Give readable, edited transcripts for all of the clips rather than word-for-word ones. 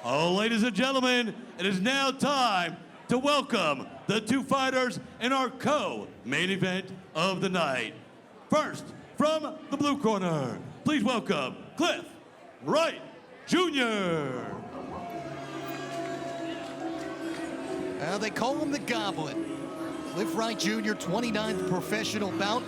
Oh, ladies and gentlemen, it is now time to welcome the two fighters in our co-main event of the night. First, from the blue corner, please welcome Cliff Wright Jr. They call him the Goblet. Cliff Wright Jr., 29th professional bout.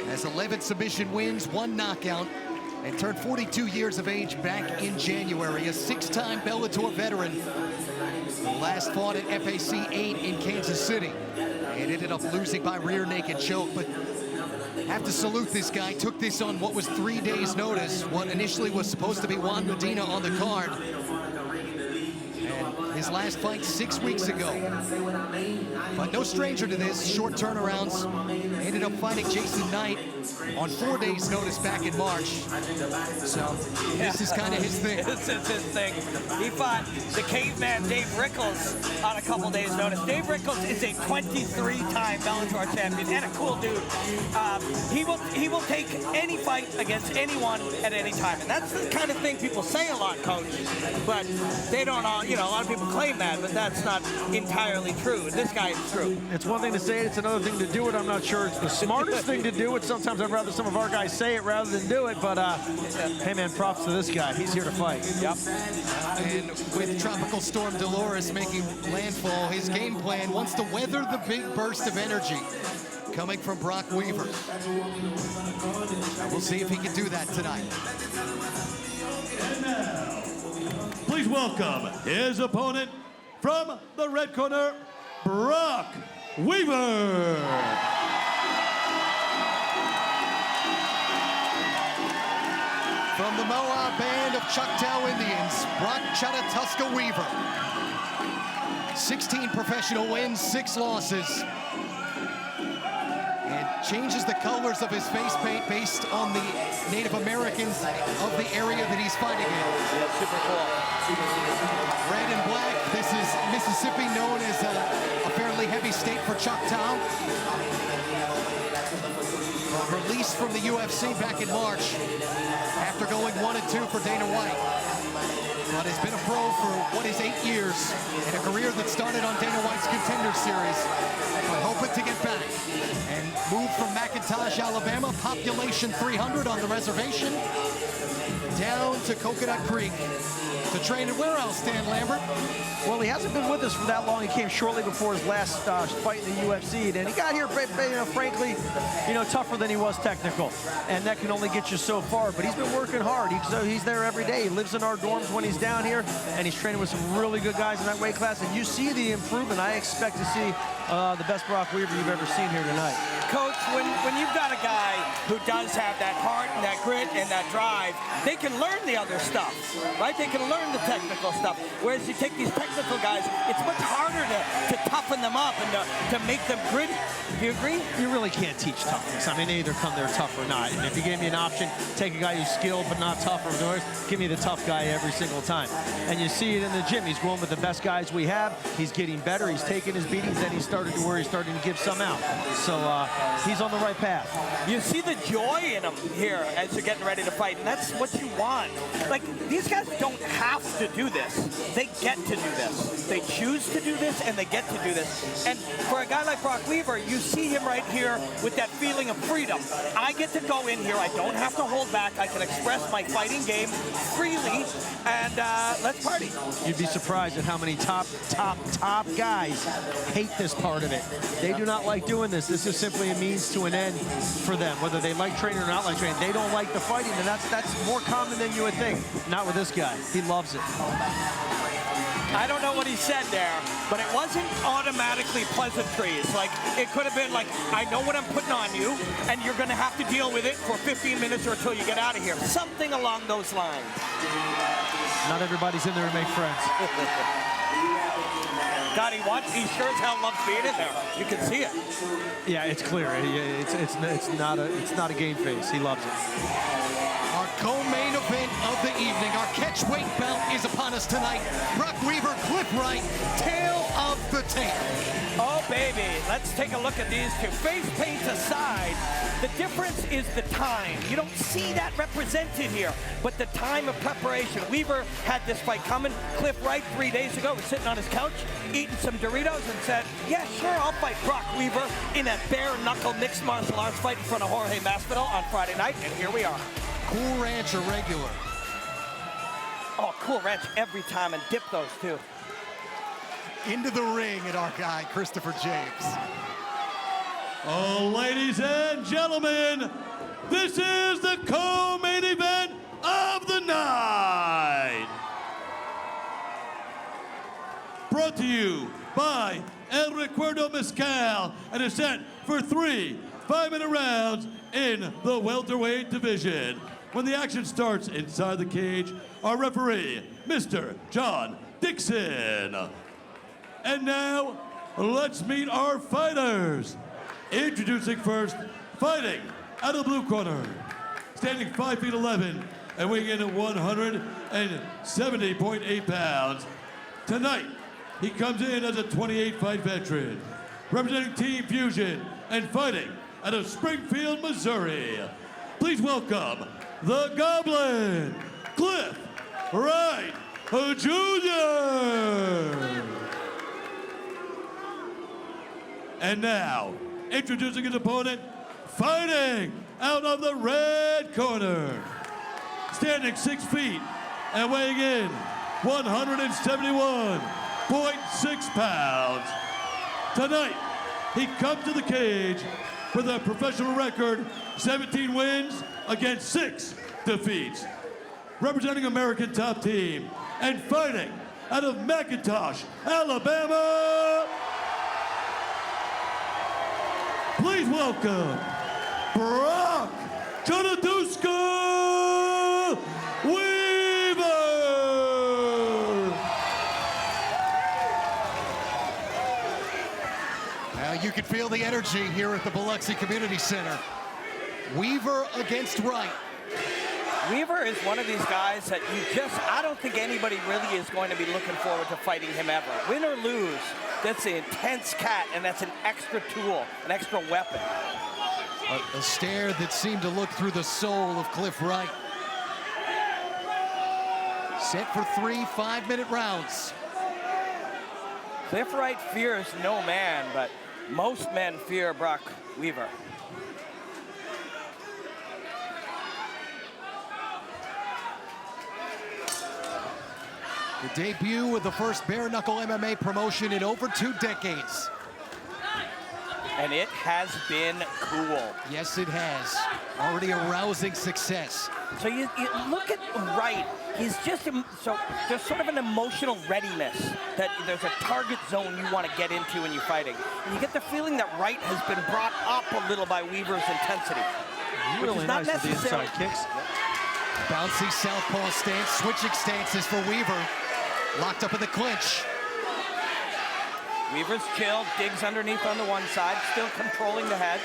Has 11 submission wins, 1 knockout, and turned 42 years of age back in January. A 6-time Bellator veteran. Last fought at FAC 8 in Kansas City and ended up losing by rear naked choke. But have to salute this guy. Took this on what was 3 days' notice. What initially was supposed to be Juan Medina on the card. And his last fight 6 weeks ago. But no stranger to this. Short turnarounds. Ended up fighting Jason Knight on 4 days' notice back in March. So this is kind of his thing. This is his thing. He fought the caveman Dave Rickles on a couple days' notice. Dave Rickles is a 23-time Bellator champion and a cool dude. He will take any fight against anyone at any time, and that's the kind of thing people say a lot, Coach. But they don't all. You know, a lot of people claim that, but that's not entirely true. And this guy is true. It's one thing to say it, it's another thing to do it. I'm not sure it's the smartest thing to do it. Sometimes I'd rather some of our guys say it rather than do it, but hey man, props to this guy. He's here to fight. Yep. And with Tropical Storm Dolores making landfall, his game plan wants to weather the big burst of energy coming from Brok Weaver. We'll see if he can do that tonight. And now, please welcome his opponent from the red corner, Brok Weaver. From the Moab band of Choctaw Indians, Brok Chatatuska Weaver. 16 professional wins, 6 losses. And changes the colors of his face paint based on the Native Americans of the area that he's fighting in. Yeah, super cool. Red and black. This is Mississippi, known as a fairly heavy state for Choctaw. Released from the UFC back in March after going 1-2 for Dana White. But has been a pro for what is 8 years in a career that started on Dana White's Contender Series. But hoping to get back and move from McIntosh, Alabama, population 300 on the reservation, down to Coconut Creek to train at where else, Dan Lambert? Well, he hasn't been with us for that long. He came shortly before his last fight in the UFC, and he got here, frankly, tougher than he was technical, and that can only get you so far. But he's been working hard. He's there every day. He lives in our dorms when he's down here, and he's training with some really good guys in that weight class. And you see the improvement. I expect to see the best Brok Weaver you've ever seen here tonight. Coach, when you've got a guy who does have that heart and that grit and that drive, they can learn the other stuff, right? They can learn the technical stuff. Whereas you take these technical guys, it's much harder to toughen them up and to make them gritty. Do you agree? You really can't teach toughness. I mean, they either come there tough or not. And if you gave me an option, take a guy who's skilled but not tough, or give me the tough guy every single time. And you see it in the gym. He's going with the best guys we have. He's getting better. He's taking his beatings, and he's starting to where he's starting to give some out. So he's on the right path. You see the joy in him here as you're getting ready to fight, and that's what you want. Like, these guys don't have to do this. They get to do this. They choose to do this, and they get to do this. And for a guy like Brok Weaver, you see him right here with that feeling of freedom. I get to go in here. I don't have to hold back. I can express my fighting game freely, and let's party. You'd be surprised at how many top guys hate this part of it. They do not like doing this. This is simply a means to an end for them, whether they like training or not like training. They don't like the fighting, and that's more common than you would think. Not with this guy. He loves it. I don't know what he said there, but it wasn't automatically pleasantries. Like, it could have been like, I know what I'm putting on you, and you're going to have to deal with it for 15 minutes or until you get out of here. Something along those lines. Not everybody's in there to make friends. God, he sure as hell loves being in there. You can see it. Yeah, it's clear. It's not a game face. He loves it. Our co-main event of the evening, our catchweight bout is upon us tonight. Brok Weaver, Cliff Wright, tail of the tape. Oh, baby. Let's take a look at these two. Face paint aside, the difference is the time. You don't see that represented here, but the time of preparation. Weaver had this fight coming. Cliff Wright 3 days ago was sitting on his couch, eating some Doritos and said, yeah, sure, I'll fight Brok Weaver in a bare knuckle mixed martial arts fight in front of Jorge Masvidal on Friday night, and here we are. Cool Ranch or regular? Oh, Cool Ranch every time, and dip those too. Into the ring at our guy, Christopher James. Oh, ladies and gentlemen, this is the co-main event of the night. Brought to you by El Recuerdo Mezcal, and is set for 3 5-minute rounds in the welterweight division. When the action starts inside the cage, our referee, Mr. John Dixon. And now, let's meet our fighters. Introducing first, fighting out of the blue corner, standing 5 feet 11 and weighing in at 170.8 pounds. Tonight, he comes in as a 28-fight veteran, representing Team Fusion and fighting out of Springfield, Missouri. Please welcome the Goblin, Cliff Wright Jr. And now, introducing his opponent, fighting out of the red corner, standing 6 feet and weighing in 171.6 pounds. Tonight, he comes to the cage with a professional record, 17 wins against 6 defeats. Representing American Top Team and fighting out of McIntosh, Alabama, please welcome Brok Weaver. Now you can feel the energy here at the Biloxi Community Center. Weaver against Wright. Weaver is one of these guys that I don't think anybody really is going to be looking forward to fighting him ever. Win or lose, that's an intense cat, and that's an extra tool, an extra weapon. A stare that seemed to look through the soul of Cliff Wright. Set for 3 5-minute rounds. Cliff Wright fears no man, but most men fear Brok Weaver. The debut of the first Bare Knuckle MMA promotion in over 2 decades. And it has been cool. Yes, it has. Already a rousing success. So you look at Wright. He's just, so there's sort of an emotional readiness that there's a target zone you want to get into when you're fighting. And you get the feeling that Wright has been brought up a little by Weaver's intensity. Really nice with the inside kicks. Bouncy southpaw stance, switching stances for Weaver. Locked up in the clinch. Weaver's chilled, digs underneath on the one side, still controlling the head.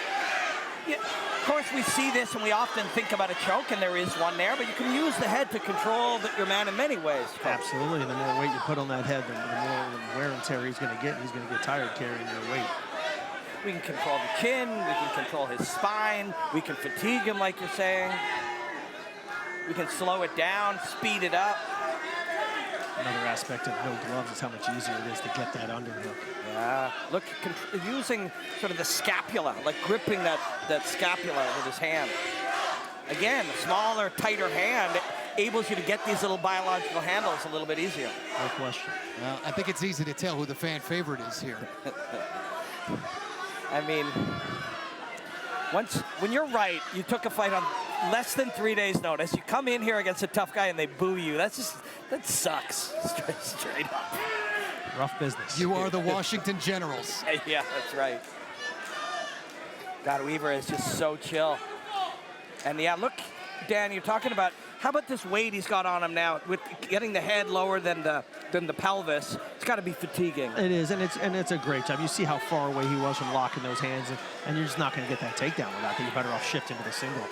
Yeah, of course, we see this and we often think about a choke, and there is one there, but you can use the head to control your man in many ways. Absolutely, and the more weight you put on that head, the more wear and tear he's going to get, and he's going to get tired carrying your weight. We can control the chin, we can control his spine, we can fatigue him like you're saying. We can slow it down, speed it up. Another aspect of no gloves is how much easier it is to get that underhook. Yeah, look, using sort of the scapula, like gripping that scapula with his hand. Again, a smaller, tighter hand enables you to get these little biological handles a little bit easier. No question. Well, I think it's easy to tell who the fan favorite is here. I mean, when you're Wright, you took a fight on less than 3 days' notice. You come in here against a tough guy and they boo you. That sucks, straight up. Rough business. You are the Washington Generals. Yeah, that's right. God, Weaver is just so chill. And yeah, look, Dan, you're talking about, how about this weight he's got on him now with getting the head lower than the pelvis? It's got to be fatiguing. It is, and it's a great job. You see how far away he was from locking those hands, and you're just not going to get that takedown without that. You're better off shifting to the single.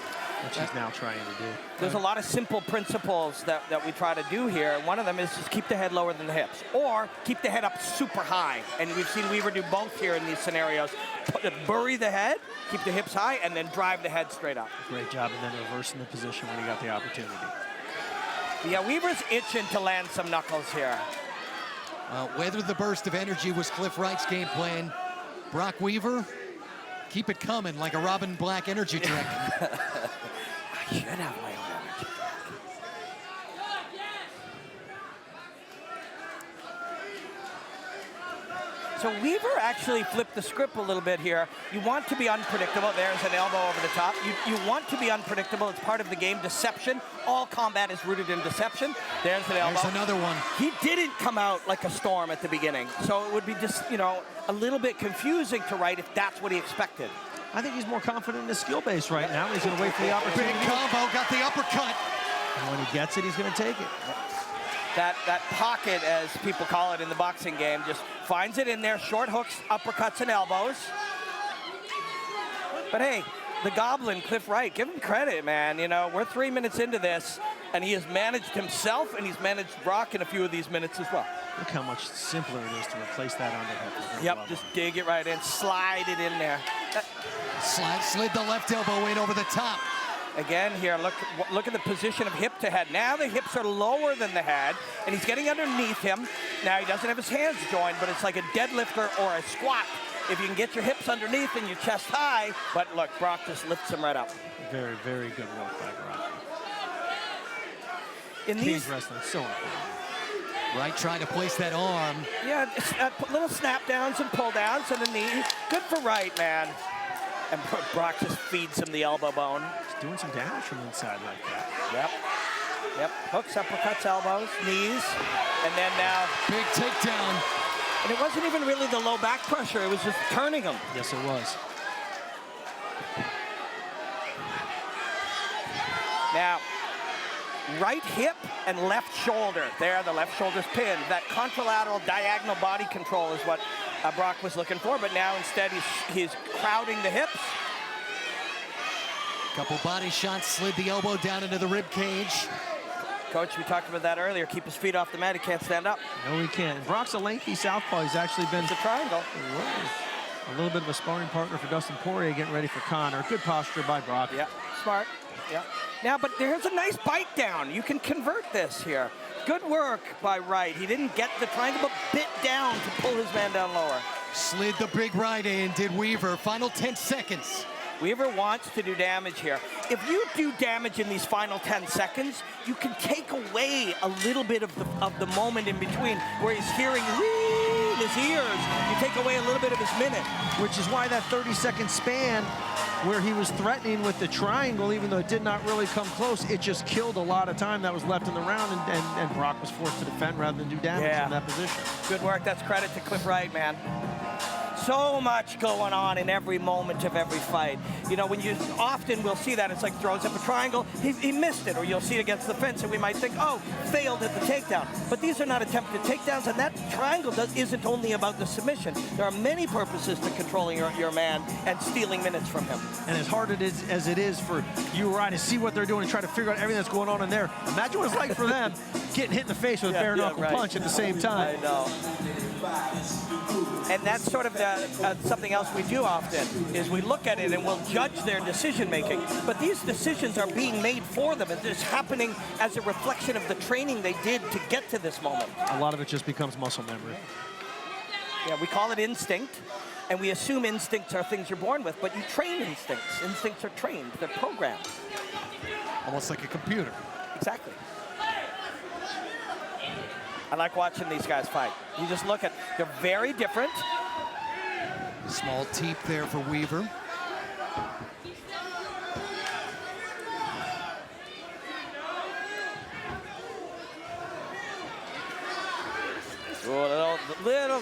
which he's now trying to do. There's a lot of simple principles that we try to do here. One of them is just keep the head lower than the hips, or keep the head up super high. And we've seen Weaver do both here in these scenarios. Bury the head, keep the hips high, and then drive the head straight up. Great job, and then reversing the position when he got the opportunity. Yeah, Weaver's itching to land some knuckles here. Whether the burst of energy was Cliff Wright's game plan, Brok Weaver, keep it coming like a Robin Black energy drink. I should have my own energy drink. So Weaver actually flipped the script a little bit here. You want to be unpredictable. There's an elbow over the top. You want to be unpredictable. It's part of the game. Deception. All combat is rooted in deception. There's an elbow. There's another one. He didn't come out like a storm at the beginning. So it would be just, you know, a little bit confusing to Wright if that's what he expected. I think he's more confident in his skill base right now. He's going to wait for the opportunity. Big combo, got the uppercut. And when he gets it, he's going to take it. That pocket, as people call it in the boxing game, just finds it in there. Short hooks, uppercuts, and elbows. But hey, the Goblin, Cliff Wright, give him credit, man. You know, we're 3 minutes into this, and he has managed himself, and he's managed Brok in a few of these minutes as well. Look how much simpler it is to replace that underhook. Yep, just dig it right in, slide it in there. Slid the left elbow in over the top. Again here, look at the position of hip to head. Now the hips are lower than the head, and he's getting underneath him. Now he doesn't have his hands joined, but it's like a deadlifter or a squat. If you can get your hips underneath and your chest high, but look, Brok just lifts him right up. Very, very good work by Brok. In these wrestling, so important. Wright trying to place that arm. Yeah, little snap downs and pull downs and the knee. Good for Wright, man. And Brok just feeds him the elbow bone. He's doing some damage from inside like that. Yep. Hooks, uppercuts, elbows, knees, and then now big takedown. And it wasn't even really the low back pressure. It was just turning him. Yes, it was. Now, right hip and left shoulder. There, the left shoulder's pinned. That contralateral diagonal body control is what Brok was looking for, but now instead he's crowding the hips. Couple body shots, slid the elbow down into the rib cage. Coach, we talked about that earlier. Keep his feet off the mat. He can't stand up. No, he can't. Brok's a lengthy southpaw. He's actually been... It's a triangle. A little bit of a sparring partner for Dustin Poirier getting ready for Conor. Good posture by Brok. Yeah, smart. Yeah. Now, but there's a nice bite down. You can convert this here. Good work by Wright. He didn't get the triangle, but bit down to pull his man down lower. Slid the big right in, did Weaver. Final 10 seconds. Weaver wants to do damage here. If you do damage in these final 10 seconds, you can take away a little bit of the moment in between where he's hearing in his ears. You take away a little bit of his minute. Which is why that 30-second span where he was threatening with the triangle, even though it did not really come close, it just killed a lot of time that was left in the round, and Brok was forced to defend rather than do damage in that position. Good work. That's credit to Cliff Wright, man. So much going on in every moment of every fight. You know, when you often will see that, it's like throws up a triangle, he missed it, or you'll see it against the fence and we might think, oh, failed at the takedown. But these are not attempted takedowns, and that triangle isn't only about the submission. There are many purposes to controlling your man and stealing minutes from him. And as hard as it is for you or I to see what they're doing and try to figure out everything that's going on in there, imagine what it's like for them getting hit in the face with a bare knuckle punch at the same time. I know. And that's sort of something else we do often, is we look at it and we'll judge their decision making. But these decisions are being made for them. It's happening as a reflection of the training they did to get to this moment. A lot of it just becomes muscle memory. Yeah, we call it instinct, and we assume instincts are things you're born with, but you train instincts. Instincts are trained, they're programmed. Almost like a computer. Exactly. I like watching these guys fight. You just look at, they're very different. Small teep there for Weaver. A little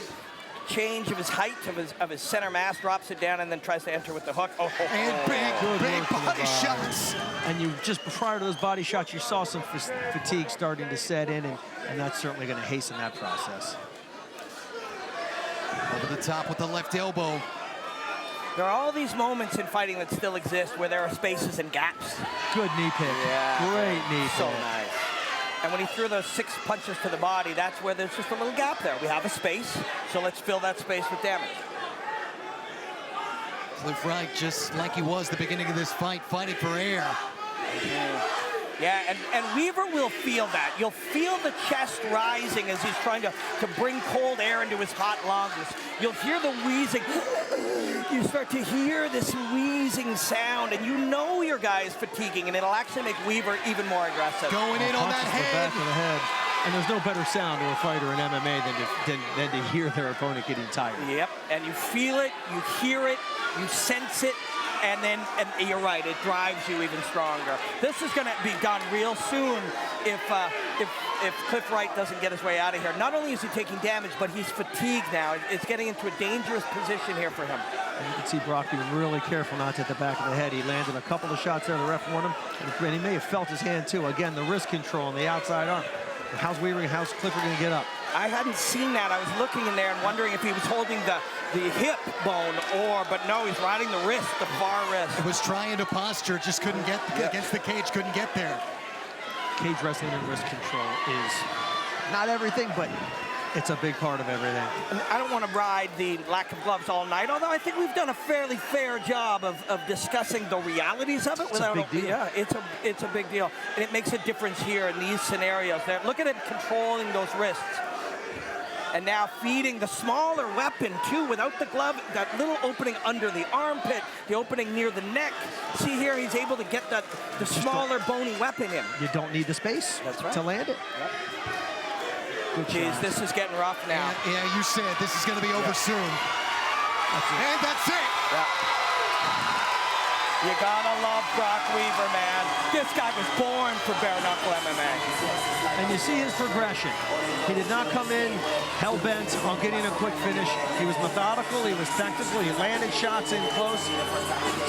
change of his height, of his center mass, drops it down and then tries to enter with the hook. And big body shots. And you just prior to those body shots, you saw some fatigue starting to set in, and that's certainly going to hasten that process. Over the top with the left elbow. There are all these moments in fighting that still exist where there are spaces and gaps. Good knee pick. Yeah. Great knee So pick. nice. And when he threw those 6 punches to the body, that's where there's just a little gap there. We have a space, so let's fill that space with damage. Cliff Wright, just like he was the beginning of this fight, fighting for air. Yeah, and Weaver will feel that. You'll feel the chest rising as he's trying to bring cold air into his hot lungs. You'll hear the wheezing. You start to hear this wheezing sound, and you know your guy is fatiguing, and it'll actually make Weaver even more aggressive. Going in on that Punches the back head. of the head. And there's no better sound to a fighter in MMA than to hear their opponent getting tired. Yep, and you feel it, you hear it, you sense it, and you're right, it drives you even stronger. This is going to be done real soon if Cliff Wright doesn't get his way out of here. Not only is he taking damage, but he's fatigued now. It's getting into a dangerous position here for him. And you can see Brok being really careful not to hit the back of the head. He landed a couple of shots there. The ref warned him, and he may have felt his hand too. Again, the wrist control on the outside arm. How's Weaver and how's Clifford going to get up? I hadn't seen that. I was looking in there and wondering if he was holding the hip bone but no, he's riding the wrist, the far wrist. It was trying to posture, just couldn't get against the cage, couldn't get there. Cage wrestling and wrist control is not everything, but it's a big part of everything. And I don't want to ride the lack of gloves all night, although I think we've done a fairly fair job of discussing the realities of it. It's a big deal. Yeah, it's a big deal. And it makes a difference here in these scenarios. There, look at him controlling those wrists. And now feeding the smaller weapon, too, without the glove, that little opening under the armpit, the opening near the neck. See here, he's able to get the smaller bony weapon in. You don't need the space to land it. Yep. Good Jeez, shot. this is getting rough now. Yeah, you said this is going to be over soon. And that's it. Yeah. You gotta love Brok Weaver, man. This guy was born for Bare Knuckle MMA. And you see his progression. He did not come in hell-bent on getting a quick finish. He was methodical, he was tactical, he landed shots in close,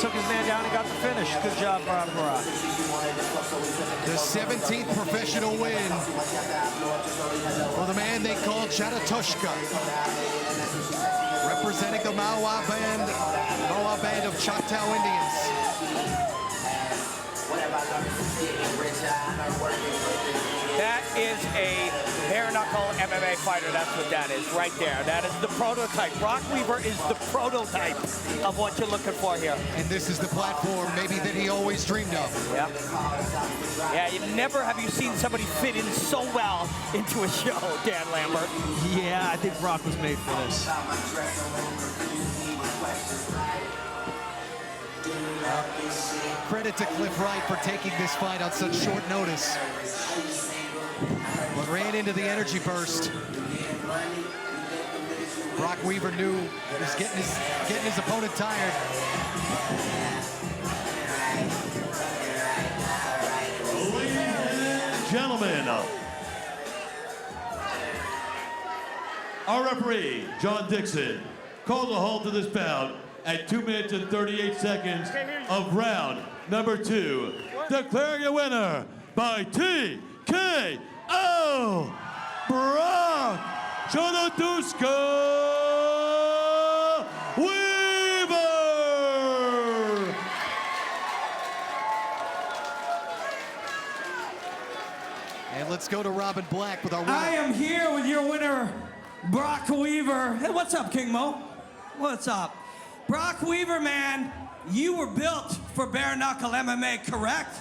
took his man down and got the finish. Good job, Brok. The 17th professional win for the man they call Chatatoshka, representing the Mawa band of Choctaw Indians. That is a Bare Knuckle MMA fighter. That's what that is right there. That is the prototype. Brok Weaver is the prototype of what you're looking for here. And this is the platform maybe that he always dreamed of. Yep. Yeah, you never have you seen somebody fit in so well into a show, Dan Lambert. Yeah, I think Brok was made for this. Credit to Cliff Wright for taking this fight on such short notice. But ran into the energy burst. Brok Weaver knew he was getting his opponent tired. Ladies and gentlemen, our referee, John Dixon, called a halt to this bout at 2 minutes and 38 seconds of round number 2, declaring a winner by TKO, Brok Chatatoshka Weaver. And let's go to Robin Black with our winner. I am here with your winner, Brok Weaver. Hey, what's up, King Mo? What's up? Brok Weaver, man, you were built for Bare Knuckle MMA, correct?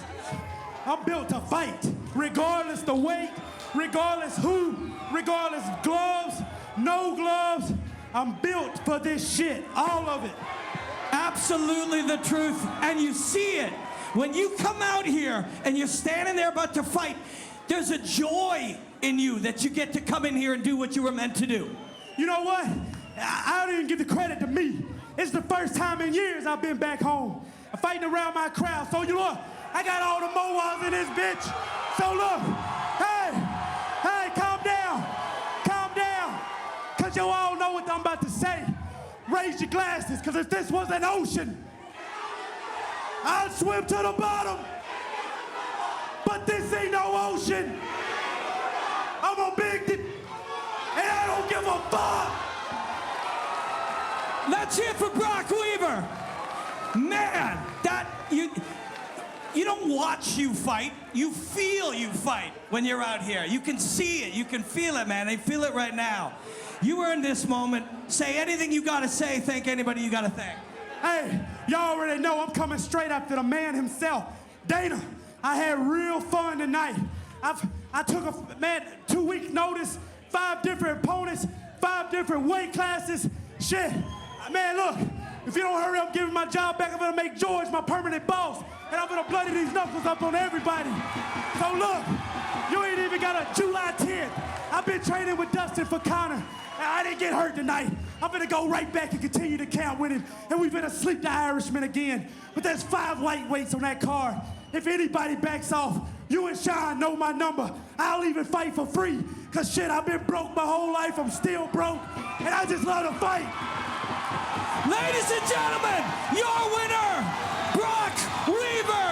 I'm built to fight, regardless the weight, regardless who, regardless gloves, no gloves. I'm built for this shit, all of it. Absolutely the truth, and you see it. When you come out here and you're standing there about to fight, there's a joy in you that you get to come in here and do what you were meant to do. You know what? I don't even give the credit to me. It's the first time in years I've been back home. I'm fighting around my crowd. So you look, I got all the Mohawks in this bitch. So look, hey, calm down. Cause you all know what I'm about to say. Raise your glasses, cause if this was an ocean, I'd swim to the bottom. But this ain't no ocean. I'm a big, and I don't give a fuck. Let's hear it for Brok Weaver. Man, that you don't watch you fight. You feel you fight when you're out here. You can see it. You can feel it, man. They feel it right now. You earned this moment. Say anything you got to say. Thank anybody you got to thank. Hey, y'all already know I'm coming straight after the man himself. Dana, I had real fun tonight. I took a, man, 2 week notice, 5 different opponents, 5 different weight classes. Shit, man, look, if you don't hurry up giving my job back, I'm gonna make George my permanent boss, and I'm gonna bloody these knuckles up on everybody. So look, you ain't even got a July 10th. I've been training with Dustin for Connor, and I didn't get hurt tonight. I'm gonna go right back and continue to count with him, and we're gonna sleep the Irishman again. But there's 5 lightweights on that card. If anybody backs off, you and Sean know my number. I'll even fight for free, cause shit, I've been broke my whole life, I'm still broke, and I just love to fight. Ladies and gentlemen, your winner, Brok Weaver.